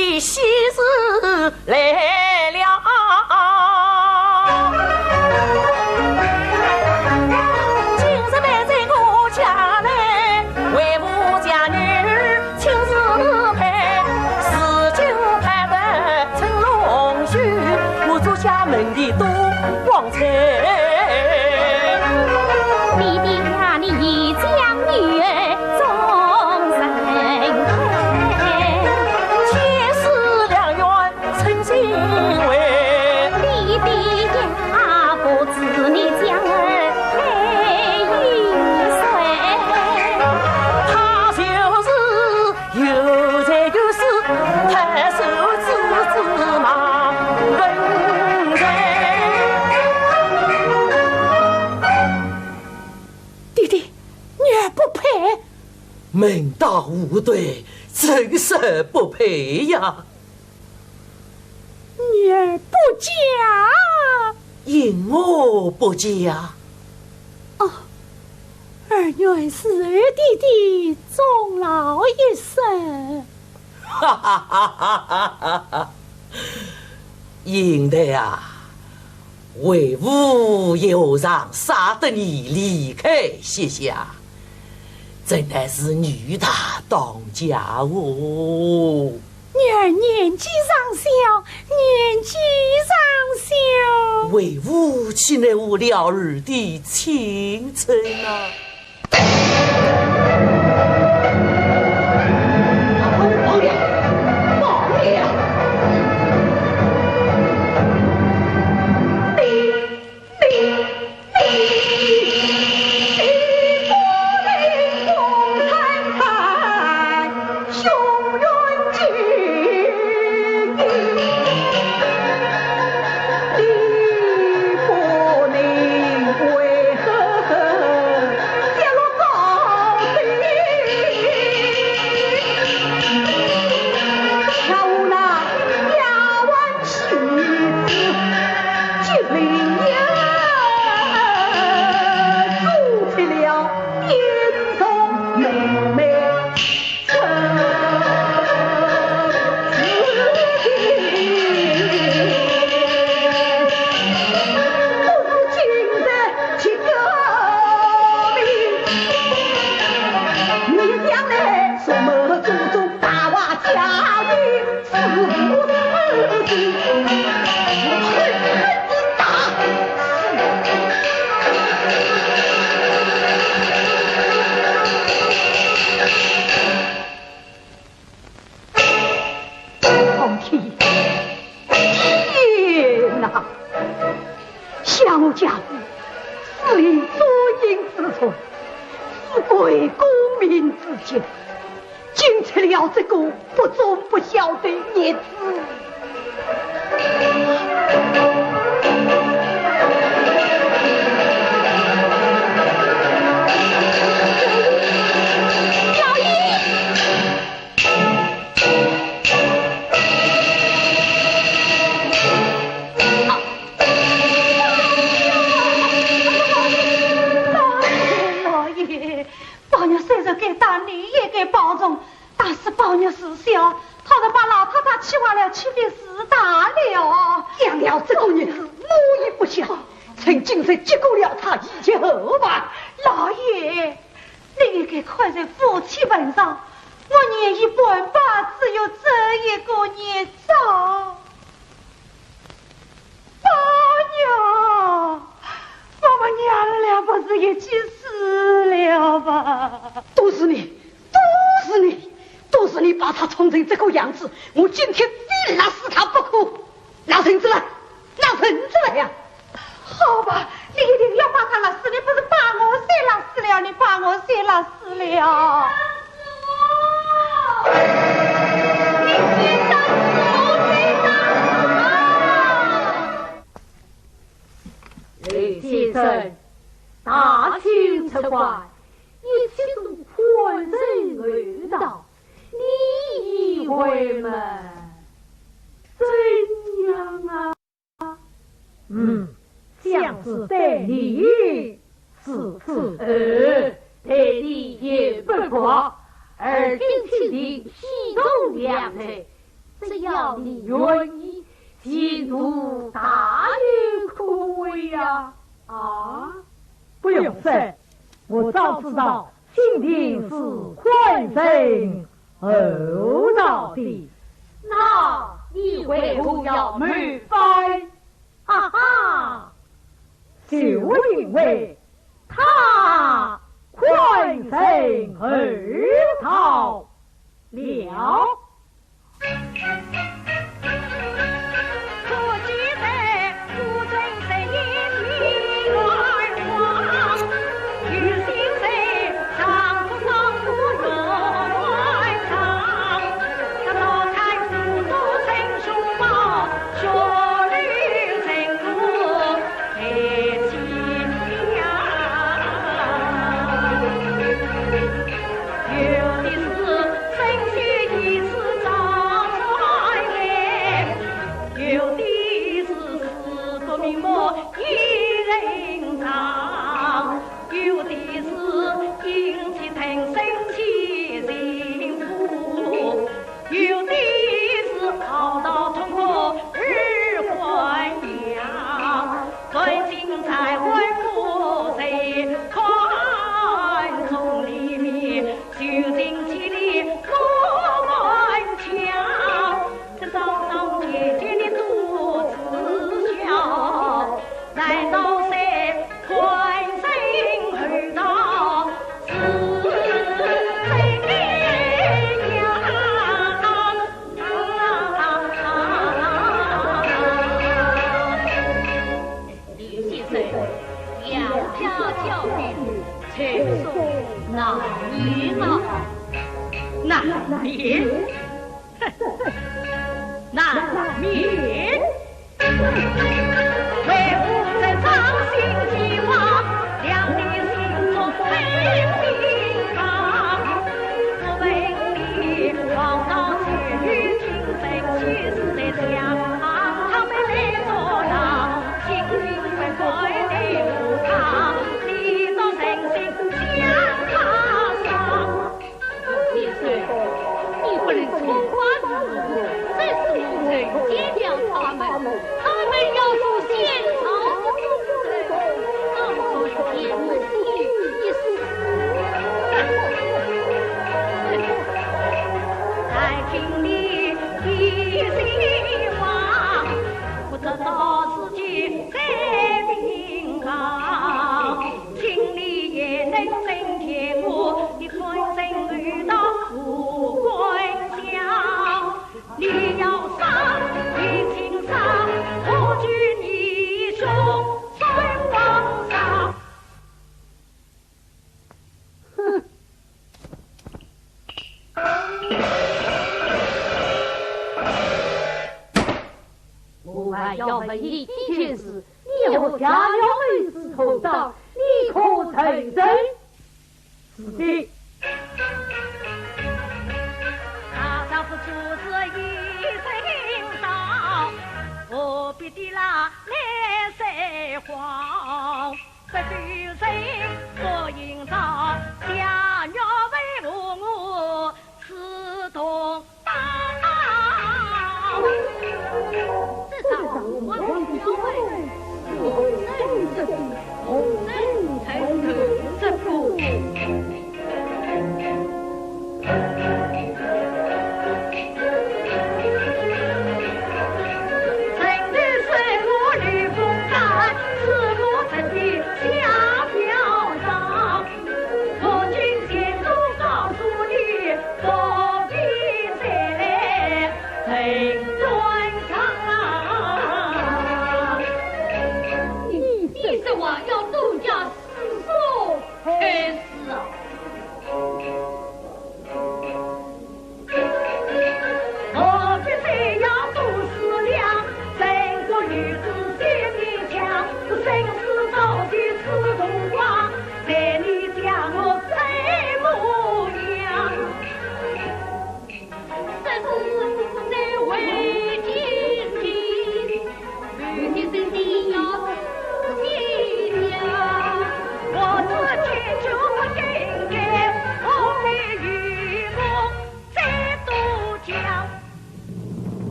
的喜事来了。今日来在我家内，为我家女儿亲自陪，四九派的成龙须，我做家门的多光彩。弟弟呀，你已将女儿终身陪，前世良缘成心为。弟弟呀，不知你将儿配与谁？他就是有才有势，太守之马文人。弟弟，女儿不配。门大无对，真是不配呀！女儿不嫁。因我不嫁。哦，儿原是儿弟弟终老一生。哈哈哈哈哈哈哈！应的啊，为吾有让杀得你离开西夏，真乃是女大当家哦。女儿年纪尚小，年纪尚小，为吾岂能无了儿的青春啊！小家子是令诸阴之存，是贵公民之见，竟出了这个不忠不孝的孽子。给打你也给保重，但是保佑事小，他都把老太太气坏了，气的死大了。养了这个女子，母亦不孝，趁今日结果了他一切后吧。老爷，你也该看在夫妻本上，我年一半吧，只有这一个孽障。保佑！我们娘儿俩不是一起死了吧？都是你，都是你，都是你把他冲成这个样子！我今天非拉死他不可！拿绳子来，拿绳子来呀！好吧，你一定要把他拉死，你不是把我先拉死了，你把我先拉死了。你先打我，雷先生，大清出怪，一切都浑身恶道，你以为嘛？怎样啊？像是对你是次对你也不过，而今天的喜中两配，只要你愿意，进入大有可为呀！啊，不用说，我早知道今天是换人后到的，那你为何要谋反？哈哈，就因为他换人后逃了。可记得古真是一名二王，与心谁上不上不用乱唱，他老看书读成书帽，学律成路太清凉。有的是生须一次长衰来，有的是四个名目一人长，有的是阴气腾生气幸福，有的是好到痛苦日还阳，最精彩为父谁看中里面修行起里我顽强，这早上姐姐的肚子小，来到谁快生儿到是谁呀？刘先生，要家教育，才说难免啊，难免，难免。为吾在掌心希望，两地心中非平方。我问你，王道去听谁去是在想？他们来做郎，幸运会归你无常，你到人心向他上。先生，你不能冲花子，这是不能见掉他们，他们要出现朝的忠人，当作天心一死。在听你一心话，不知道自己在平康，心里也能增添我的浑身遇到富贵乡。你要上，你请上，我举你兄尊王上。我还要问你几件事，你和家了为师头上，你可承认？是的，大丈夫处事一身伤，何必的啦来谁慌？这举谁做营造，下鸟为我刺痛刀。这上我要问，我真承认这不。曾日是我吕公干，是我真的想。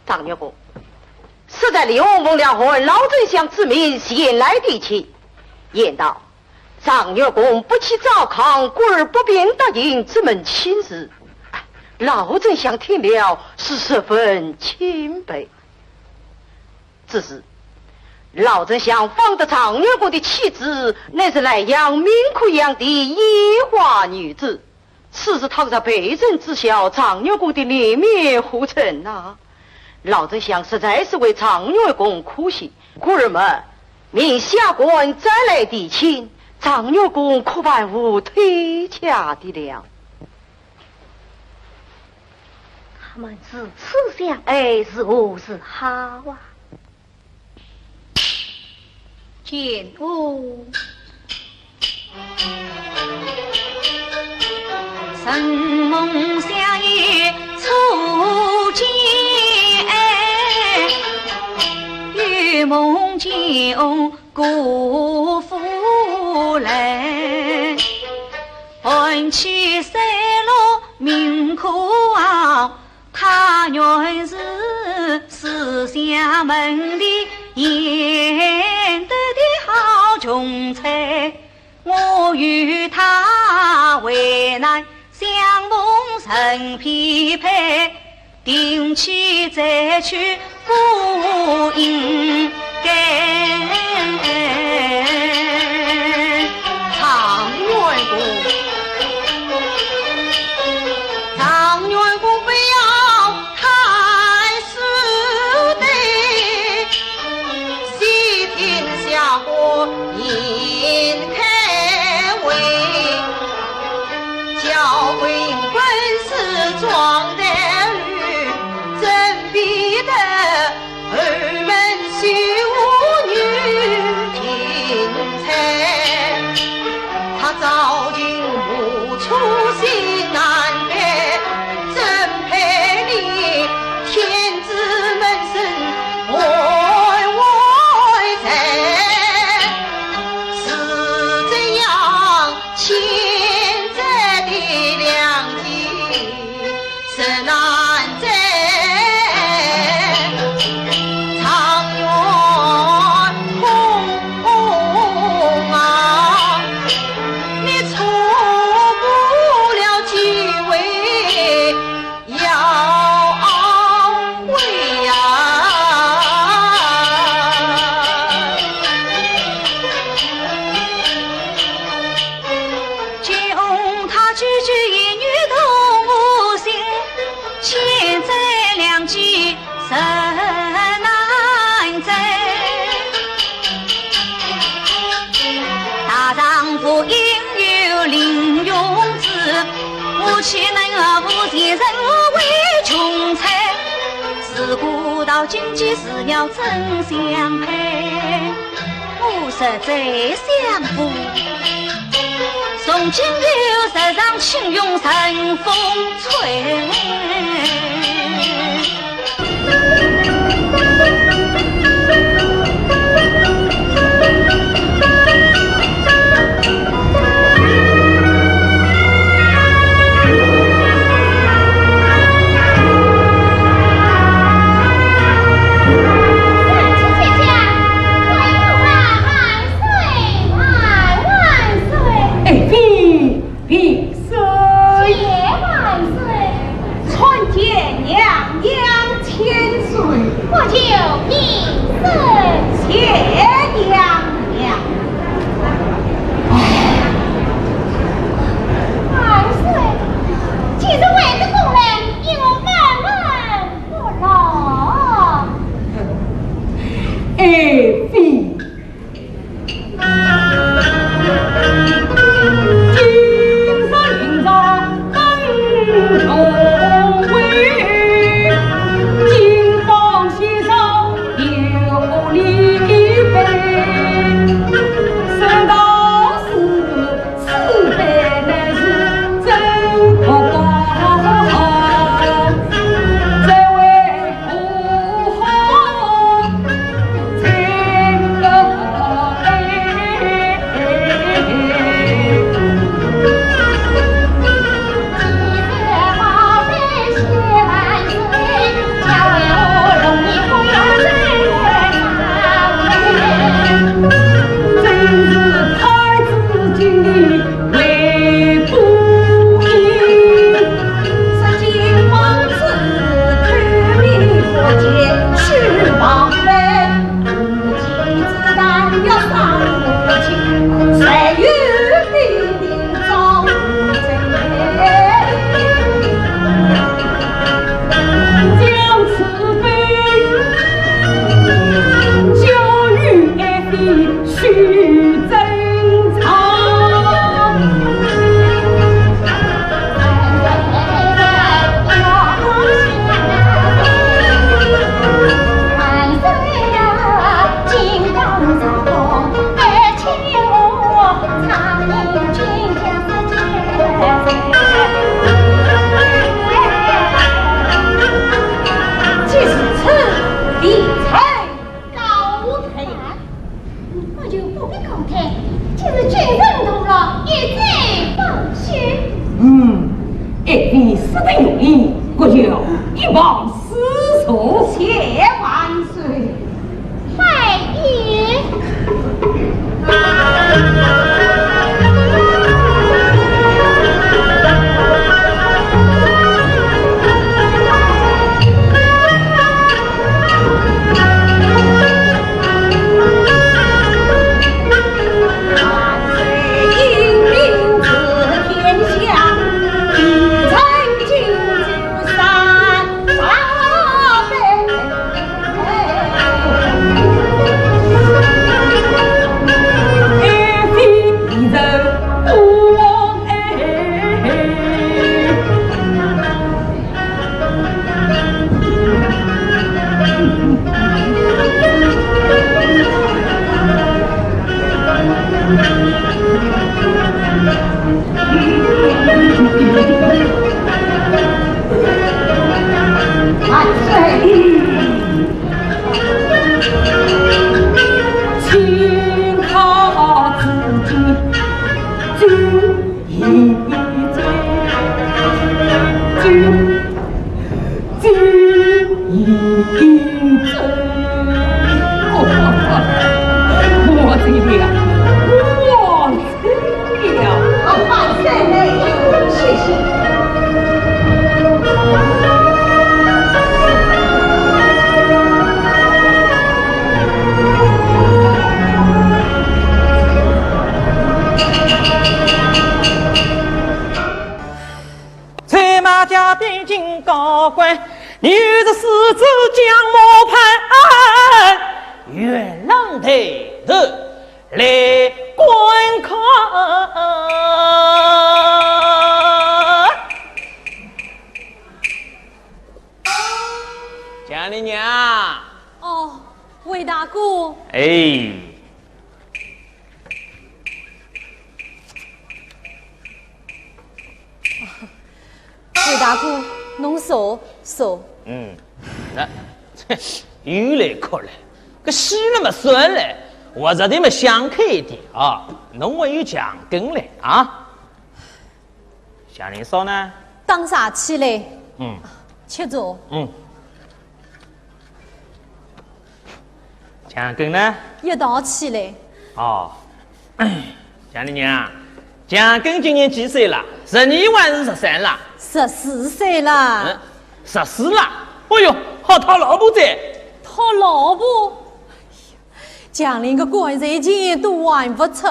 张月公，实在利用孟良和老丞相之命前来提亲，言道张月公不去赵康，故而不便答应这门亲事。老丞相听了是十分钦佩，只是老丞相方得张月公的妻子乃是莱阳名苦养的野花女子，此事倘在被人知晓，张月公的脸面何成啊？老丞相实在是为张月公苦心，故而们命下官再来提亲，张月公可办无推洽的了。他们是此相爱，是无是好啊！见我神梦相依初见，玉梦中辜负人，魂去三路命苦熬，他原是四相门的贤德的好穷才，我与他为难，相逢成匹配，定期再去复应该。常元公，常元公不要看书的，细听下过言开为，教诲本是壮胆驴，真逼得儿们虚无女听才，他早经无出心难配，真配你天子门生外外在，是这样欠债的良机是难在，常愿空啊，你出不了几位要回呀。就他句句一语动我心，千载良机实难在。大丈夫应有临用之，我岂能不贤人为穷才？自古到今既是要真相配，我实在相负。从今后世上请用神风吹。金榜先生有礼备。呀，我就不必讲太，既是君臣同乐，一再放心。爱妃死得有意，我就一往死守。千万岁！太爷。高官，你的世子将我判，元朗台头来观看。江丽娘。哦，魏大哥。哎。魏大哥，侬说。那又来哭了，个戏那么顺了，我这得么想开一点啊，侬还有讲根嘞啊。像您说呢？当啥起来？吃着。讲根呢？一道起来。哦，像你娘，讲根今年几岁了？12还是13了？14岁了。14了。哎呦，好讨老婆在。讨老婆？江陵个官财钱都还不出，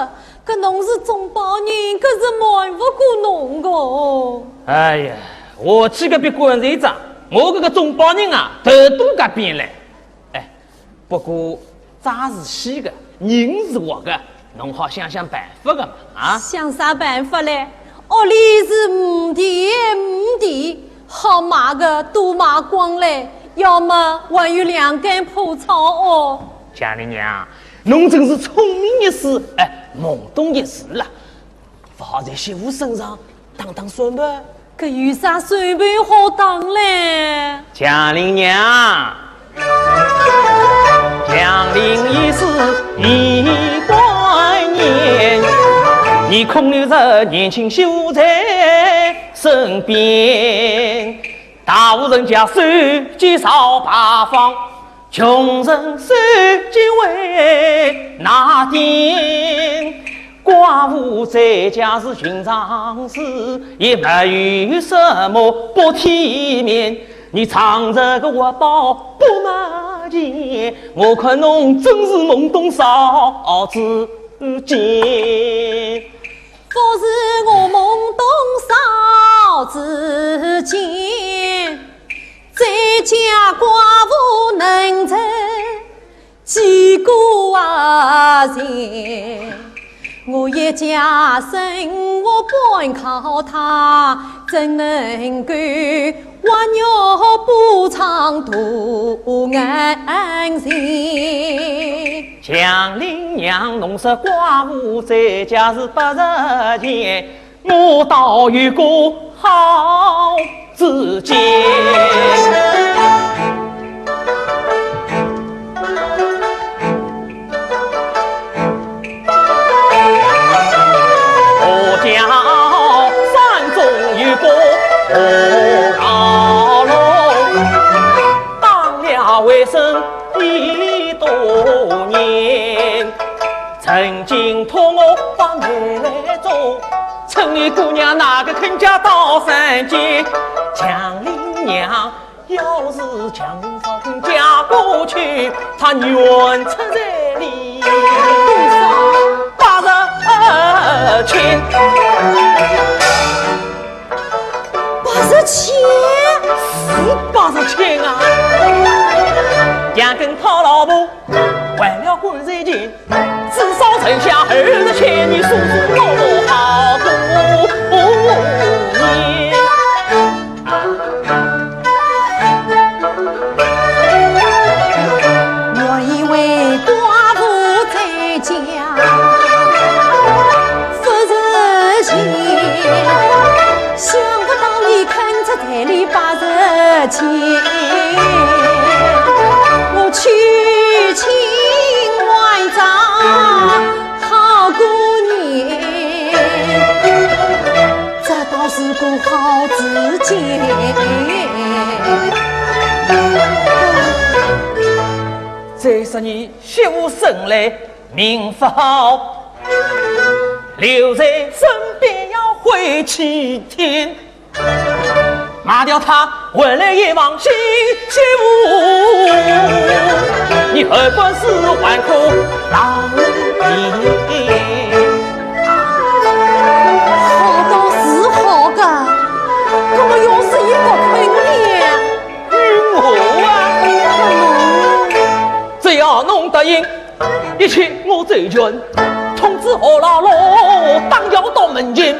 搿侬是中保人，搿是瞒不过侬个。哎呀，我去个比官财长，我搿个中保人啊，头都搿边来。哎，不过渣是稀个，人是活个，侬好想想办法个嘛啊！想啥办法嘞？屋里是5地，好买个都买光嘞，要么还有2间破草哦。江丽娘，侬真是聪明一时，懵懂一时了，不好在媳妇身上当算盘。搿有啥算盘好当嘞？江丽娘，江陵已是100年，你空留着年轻秀才身边，大户人家手机少八方，穷人手机为哪点？寡妇在家是寻常事，也没有什么不体面。你藏着个活宝不拿钱，我看侬真是懵懂少之间。不是我懵懂少之间，在家寡妇能成几个人？我一家生活本靠他，怎能够还要补偿大恩情？江陵娘，侬说寡妇在家是不值钱，我倒有个好主见。老龙，当了为生已多年，曾经托我把奶来做，村里姑娘哪个肯嫁到山间？强林娘要是强林少肯嫁过去，她愿出在里80千。80千，是80千啊！两根套老婆还了棺材钱，至少剩下20千，你数数老婆好多年。我以为寡妇在家不值钱，想不到你肯出彩礼80千，我娶亲还丈好过年，这倒是个好时节。再说你媳妇生来命不好，留在身边要回去天，卖掉她换来一房新媳妇，你何管是还可老年？好倒是好个，可我要是一不肯呢？我啊，只要弄答应，一切我最全。通知何老罗当要到门前，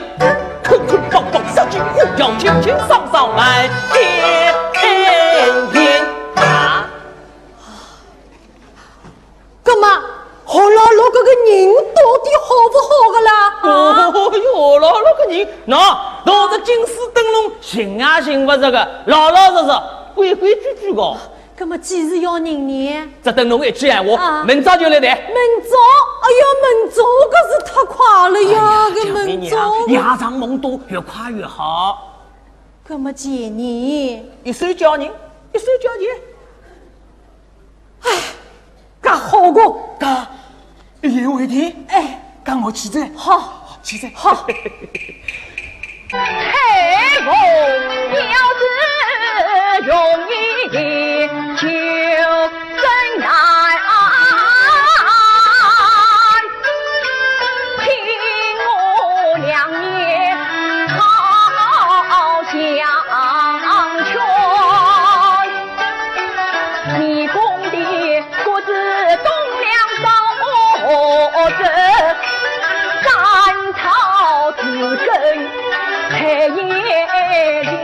空空放放杀进呼叫，轻轻上上来天天啊！干嘛？何老罗这个人到底好不好个啦？哦哟，老罗个人，拿着金丝灯笼，行啊行不这个，老老实实，规规矩矩个。那么几时要人呢？这灯笼一句闲话，啊明早就来谈。明早，哎呀，明早可是太快了呀！这明早，夜长梦多，越快越好。那么几年？一手叫人，一手叫钱。哎，干好过，干，一言为定。哎，干我起在，好，起在，好。黑凤要是容易求真难，听我两言好相劝。你公的国子东梁少子，赶草自根。太爷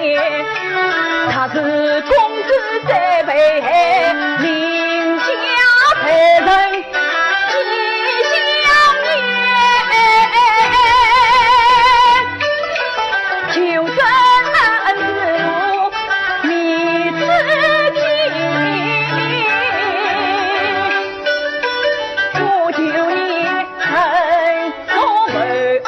爷，他是公子在背，名家才人吉祥年，求真之路你自己，我求你很多为从。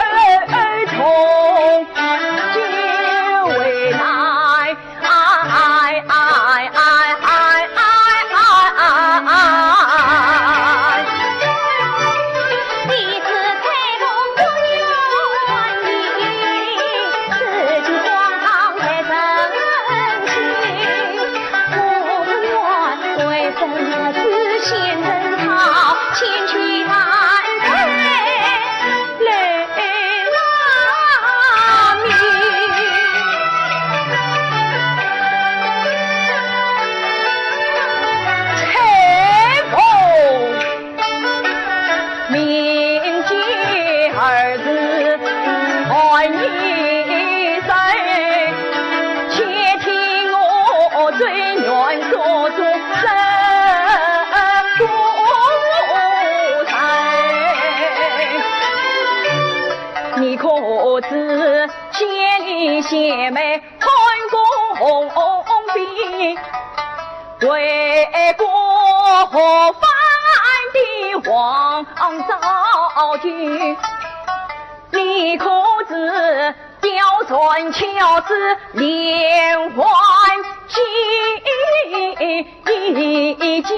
你可知千里邪魅汉宫兵，为国何犯的皇昭君？你可知雕春秋之连环计，剑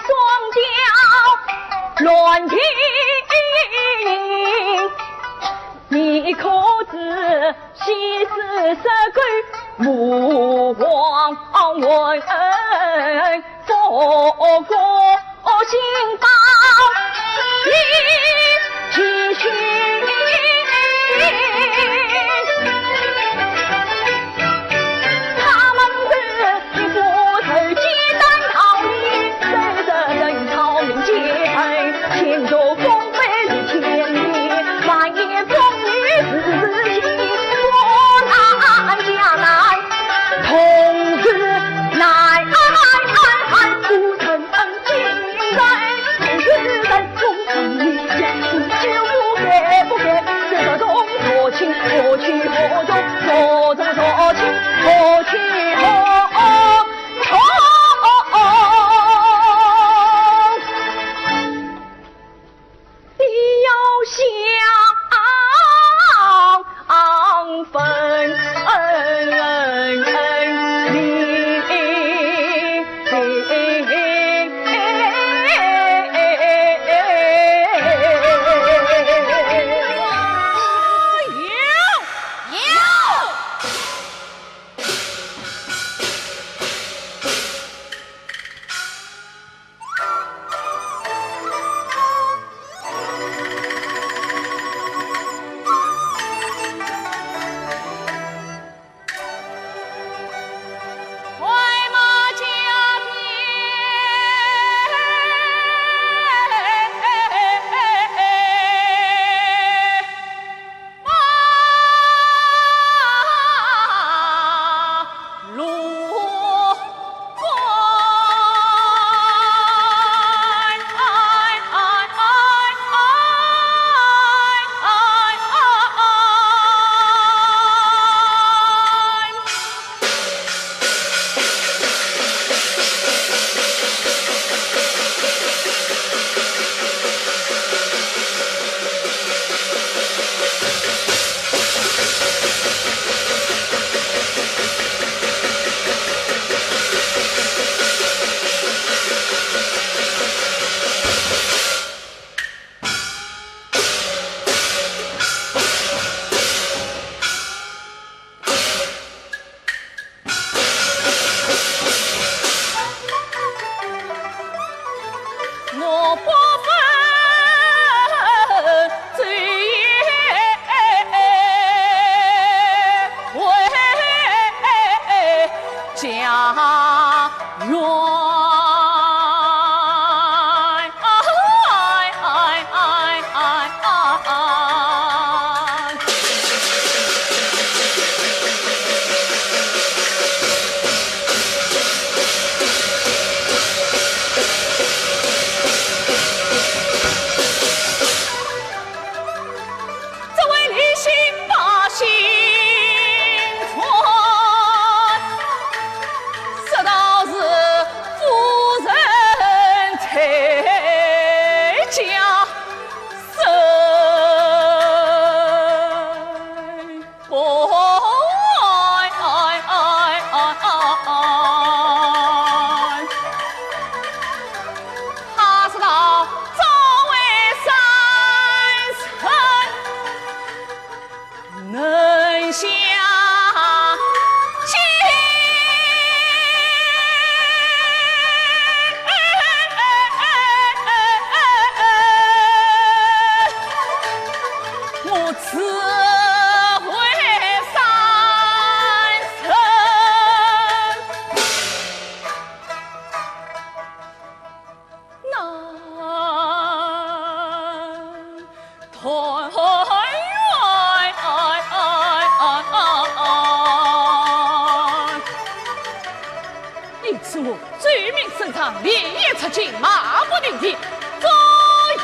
双雕乱听，你可知西施蛇龟母皇文佛国心报你继续。烈焰出尽，马不停蹄，左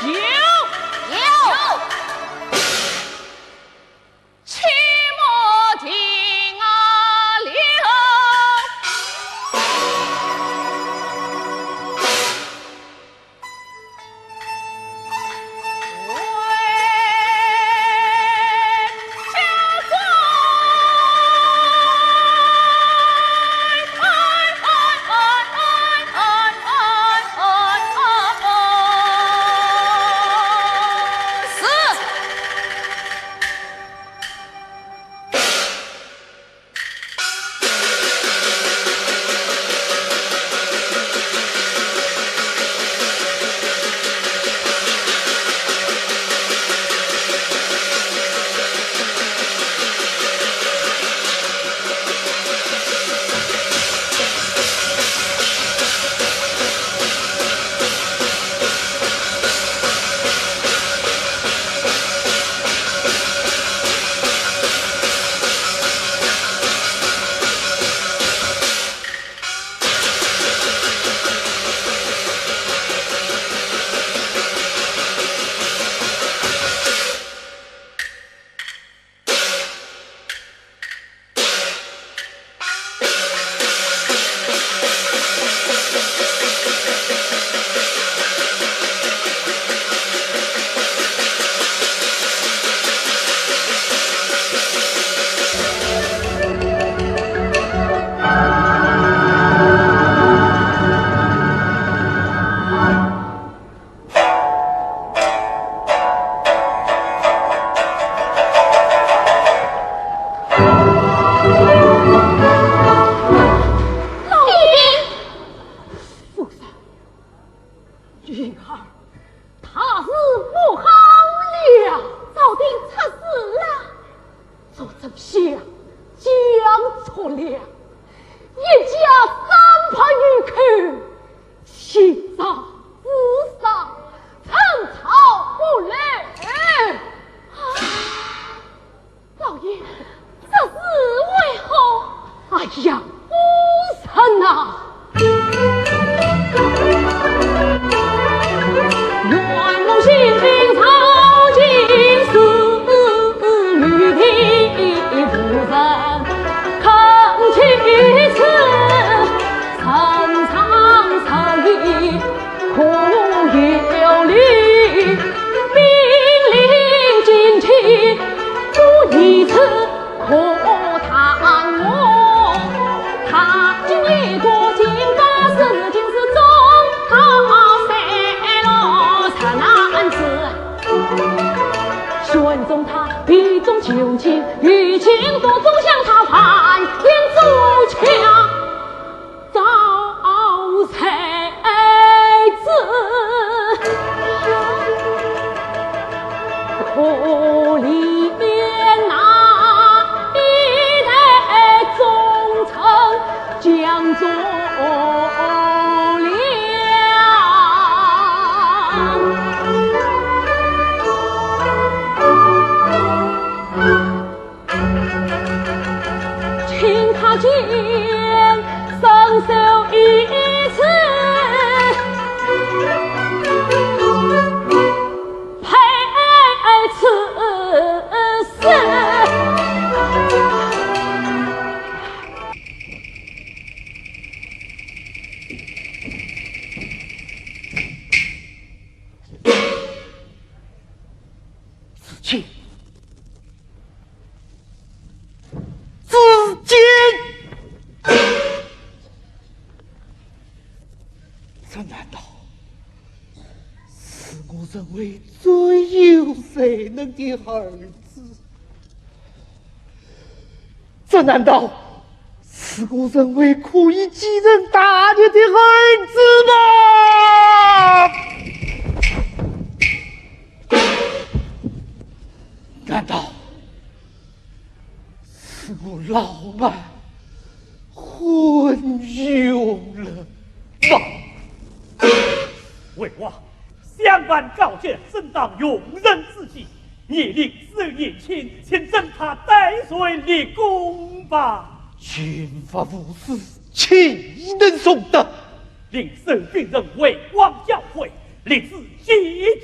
右骑马停啊溜。为家中相讲错了，一家300余口，其上无上，寸草不漏。老爷，这是为何？哎呀，夫人啊！愿我心灵常尽是女的夫人，恳其此，深藏诚意，苦有理，命令惊奇，不一次可谈我。他今夜过尽把事情是中，他塞了才男子，选中他避重就轻，欲擒夺总向他反眼足强，遭才子可怜那一代忠臣将做请他见伸手一次，配此事。子敬，子敬，这难道是我认为最有才能的儿子？这难道是我认为可以继任大业的儿子吗？难道是我老慢昏庸了吗？为王相伴召见，正当用人之际，夜令4夜前，请征他带随立功吧。军法无私，岂能送得？领受军人为王教诲，立志解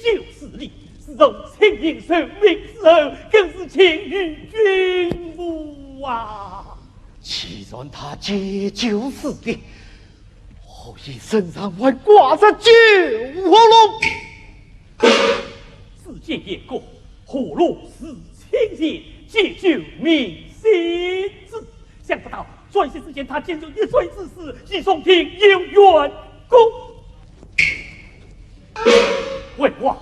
救势力，是从亲引受命之后，更是情于君母啊！既然他解救势力，何以身上还挂着救火龙？世界也过，火炉是亲眼解救民心之。想不到转世之间，他竟有一岁之事，以宋廷有冤公。为王，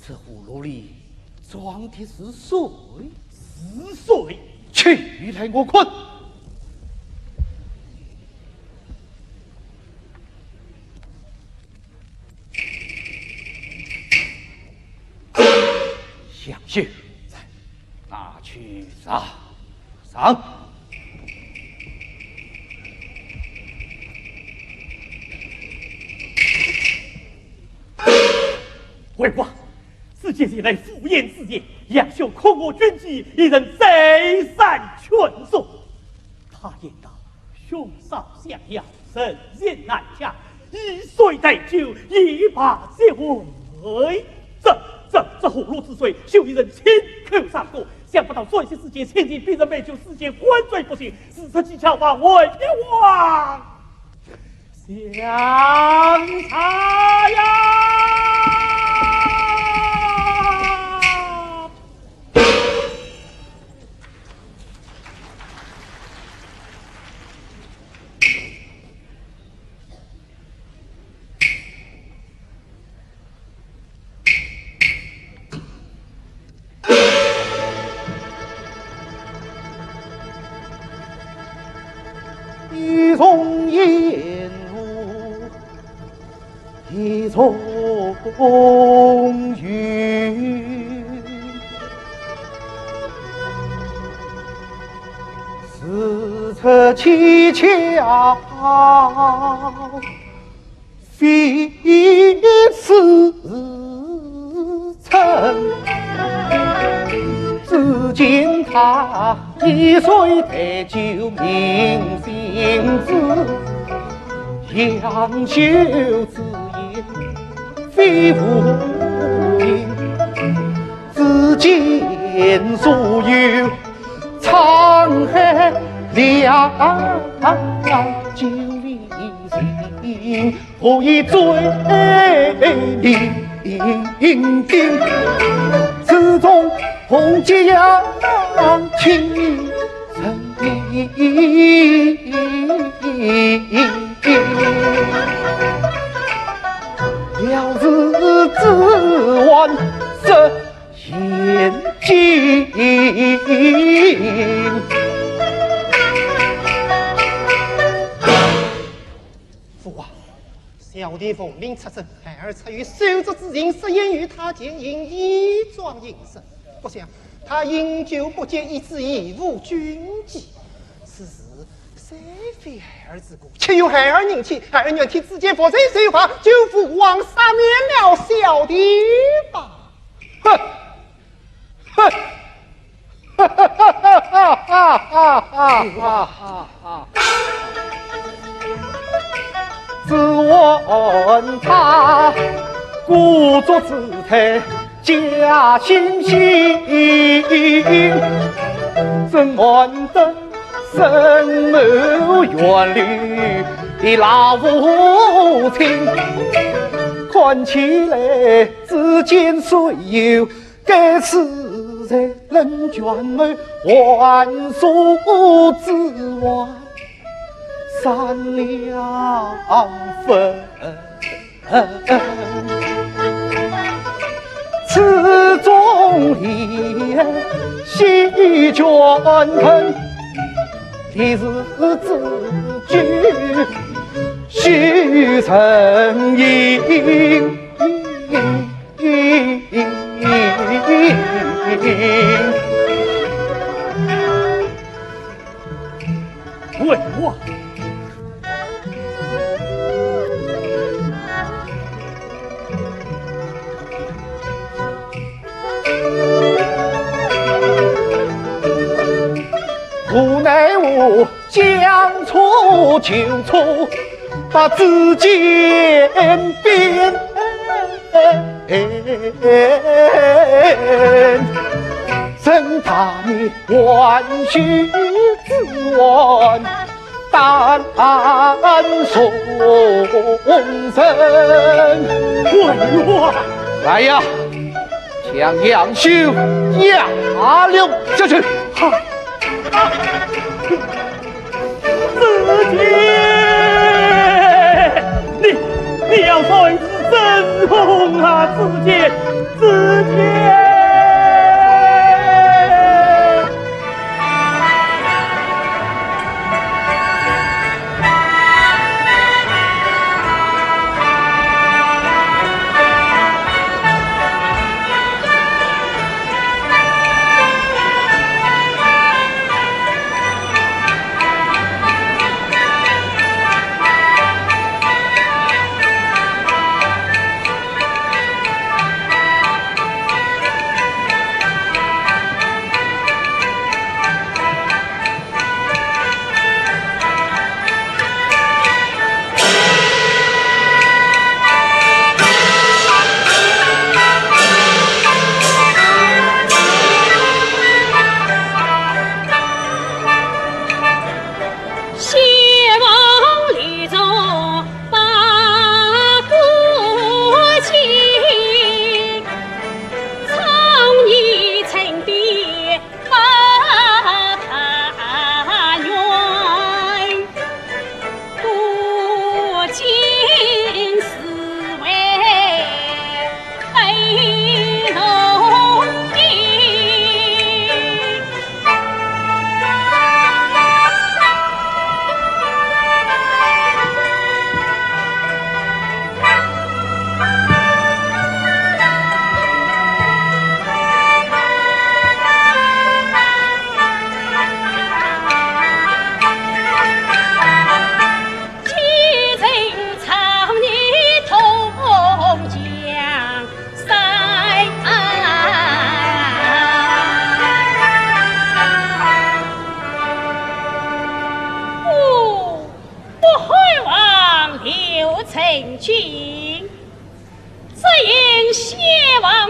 这葫芦里装的是水，是水，取来我看。相信，拿去撒上。为王，世界以来敷衍之言，杨秀恐我军纪，一人再三劝说。他言道：兄少相邀，神仙难洽，一水待酒，一把结为。这葫芦之水，秀一人亲口上过，想不到转世之间，千金逼人美酒，世间昏醉不醒，是这技巧把我一忘相差呀！风雨，四侧七桥非似尘，只见他一岁得救明心志，杨修之言非无凭，只见所有沧海两九离心，何以追伶仃？此中红结阳情深意，了日只望实现经。父王，小弟奉命出征，孩儿出于手足之情，实言于他见因衣装应声，不想他饮酒不戒，以致贻误军纪。此事虽非孩儿之过，且有孩儿宁欺，孩儿愿替自己负罪受罚，就父王赦免了小弟吧。哼！哼！哈哈哈哈哈哈哈哈！只闻他故作姿态假惺惺，怎闻得深谋远虑的老无情？看起来之间虽有该死在人卷门万数之外散两分，此中里细卷恨，的是自居须成因。为我无奈我将错就错，把自己变真他你万须自问，但送神。为我来呀，将杨修押了下去。好。子杰，你要算是真红啊，子杰，子杰。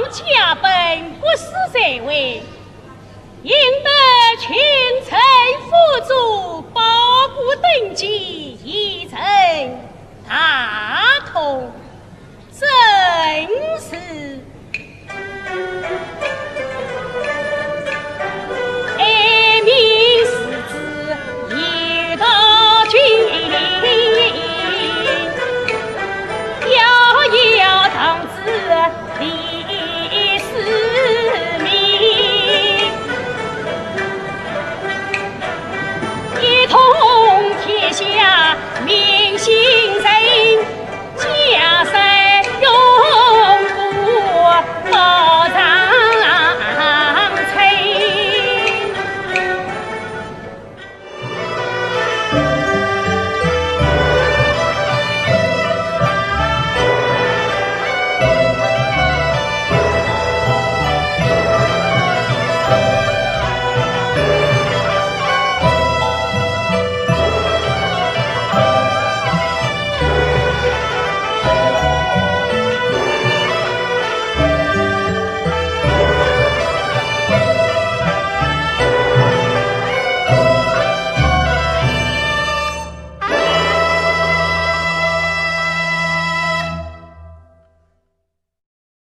家本不思在位，应得群臣辅助，保护登基，一人大同，真是